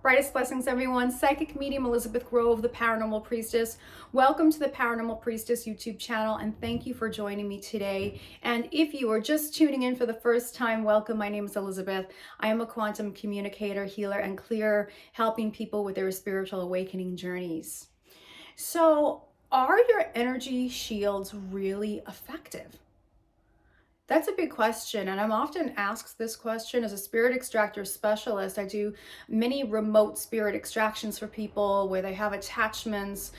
Brightest blessings, everyone. Psychic medium Elizabeth Grove, the Paranormal Priestess. Welcome to the Paranormal Priestess YouTube channel, and thank you for joining me today. And if you are just tuning in for the first time, welcome. My name is Elizabeth. I am a quantum communicator, healer, and clearer, helping people with their spiritual awakening journeys. So, are your energy shields really effective? That's a big question, and I'm often asked this question as a spirit extractor specialist. I do many remote spirit extractions for people where they have attachments,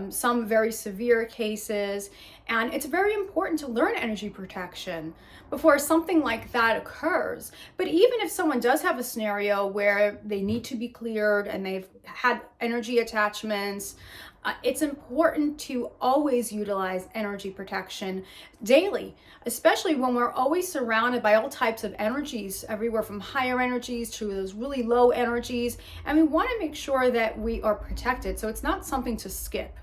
some very severe cases, and it's very important to learn energy protection before something like that occurs. But even if someone does have a scenario where they need to be cleared and they've had energy attachments, it's important to always utilize energy protection daily, especially when we're always surrounded by all types of energies, everywhere from higher energies to those really low energies. And we want to make sure that we are protected. So it's not something to skip.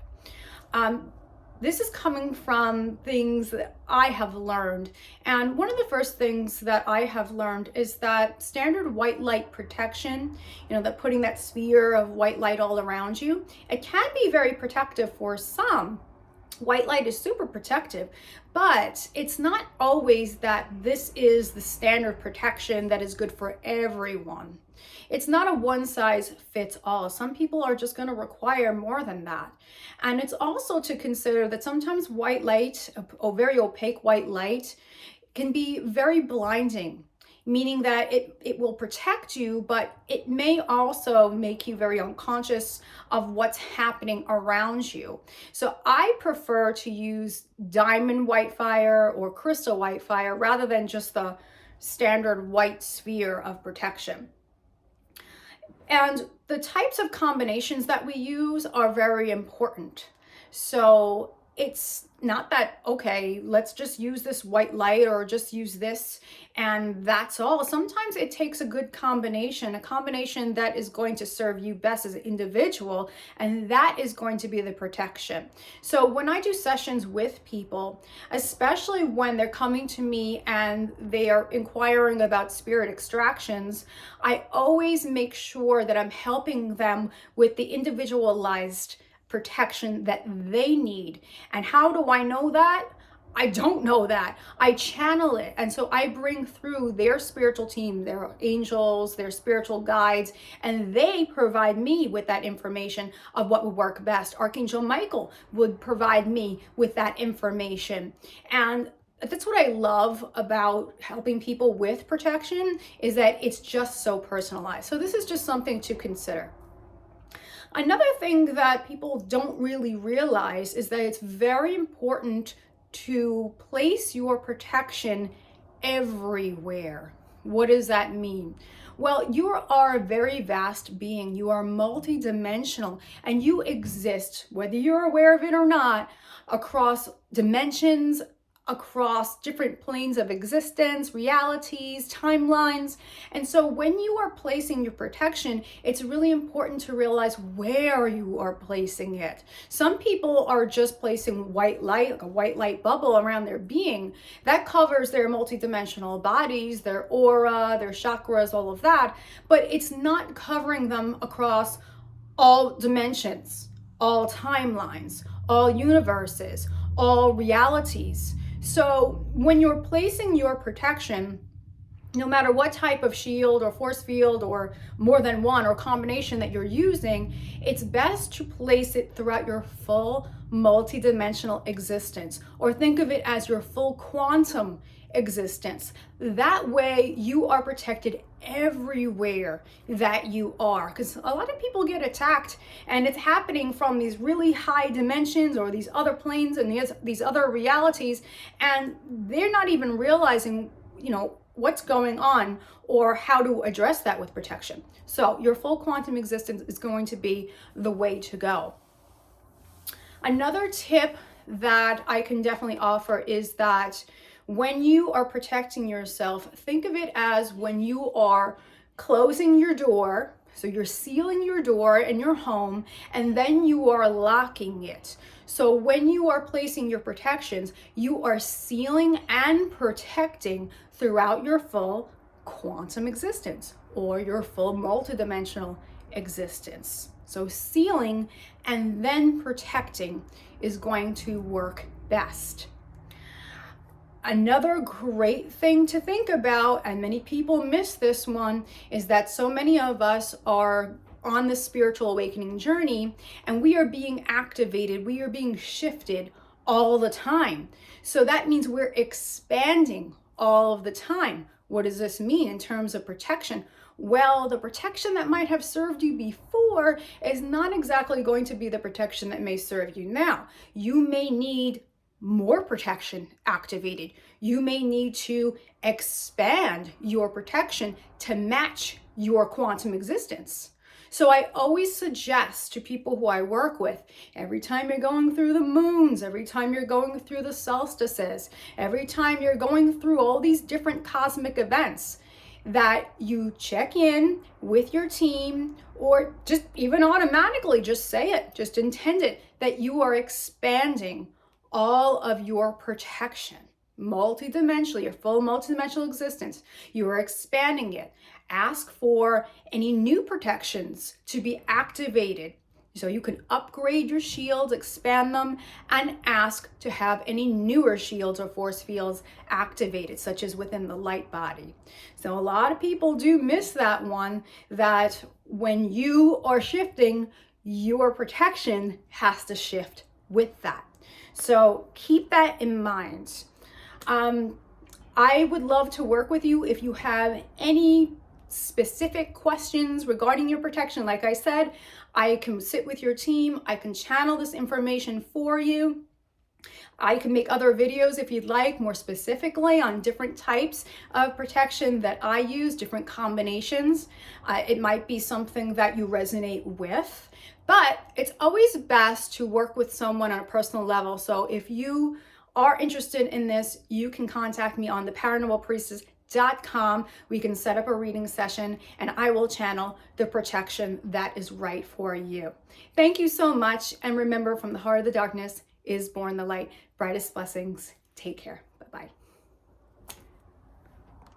This is coming from things that I have learned. And one of the first things that I have learned is that standard white light protection, that putting that sphere of white light all around you, it can be very protective for some. White light is super protective, but it's not always that this is the standard protection that is good for everyone. It's not a one size fits all. Some people are just going to require more than that. And it's also to consider that sometimes white light, or very opaque white light, can be very blinding, meaning that it will protect you, but it may also make you very unconscious of what's happening around you. So I prefer to use diamond white fire or crystal white fire rather than just the standard white sphere of protection. And the types of combinations that we use are very important. So it's not that, okay, let's just use this white light or just use this and that's all. Sometimes it takes a good combination, a combination that is going to serve you best as an individual, and that is going to be the protection. So when I do sessions with people, especially when they're coming to me and they are inquiring about spirit extractions, I always make sure that I'm helping them with the individualized protection that they need. And how do I know that? I don't know that. I channel it. And so I bring through their spiritual team, their angels, their spiritual guides, and they provide me with that information of what would work best. Archangel Michael would provide me with that information. And that's what I love about helping people with protection, is that it's just so personalized. So this is just something to consider. Another thing that people don't really realize is that it's very important to place your protection everywhere. What does that mean? Well, you are a very vast being. You are multidimensional, and you exist, whether you're aware of it or not, across dimensions, across different planes of existence, realities, timelines. And so when you are placing your protection, it's really important to realize where you are placing it. Some people are just placing white light, like a white light bubble around their being. That covers their multidimensional bodies, their aura, their chakras, all of that, but it's not covering them across all dimensions, all timelines, all universes, all realities. So when you're placing your protection, no matter what type of shield or force field or more than one or combination that you're using, it's best to place it throughout your full multidimensional existence, or think of it as your full quantum existence. That way you are protected everywhere that you are, because a lot of people get attacked and it's happening from these really high dimensions or these other planes and these other realities, and they're not even realizing what's going on or how to address that with protection. So your full quantum existence is going to be the way to go. Another tip that I can definitely offer is that when you are protecting yourself, think of it as when you are closing your door. So you're sealing your door in your home, and then you are locking it. So when you are placing your protections, you are sealing and protecting throughout your full quantum existence or your full multidimensional existence. So sealing and then protecting is going to work best. Another great thing to think about, and many people miss this one, is that so many of us are on the spiritual awakening journey and we are being activated, we are being shifted all the time. So that means we're expanding all of the time. What does this mean in terms of protection? Well, the protection that might have served you before is not exactly going to be the protection that may serve you now. You may need more protection activated. You may need to expand your protection to match your quantum existence. So I always suggest to people who I work with, every time you're going through the moons, every time you're going through the solstices, every time you're going through all these different cosmic events, that you check in with your team, or just even automatically just say it, just intend it, that you are expanding all of your protection multidimensionally, your full multidimensional existence. You are expanding it. Ask for any new protections to be activated. So you can upgrade your shields, expand them, and ask to have any newer shields or force fields activated, such as within the light body. So a lot of people do miss that one, that when you are shifting, your protection has to shift with that. So keep that in mind. I would love to work with you if you have any specific questions regarding your protection. Like I said, I can sit with your team. I can channel this information for you. I can make other videos if you'd like, more specifically on different types of protection that I use, different combinations. It might be something that you resonate with, but it's always best to work with someone on a personal level. So if you are interested in this, you can contact me on theparanormalpriestess.com. We can set up a reading session and I will channel the protection that is right for you. Thank you so much. And remember, from the heart of the darkness is born the light. Brightest blessings. Take care.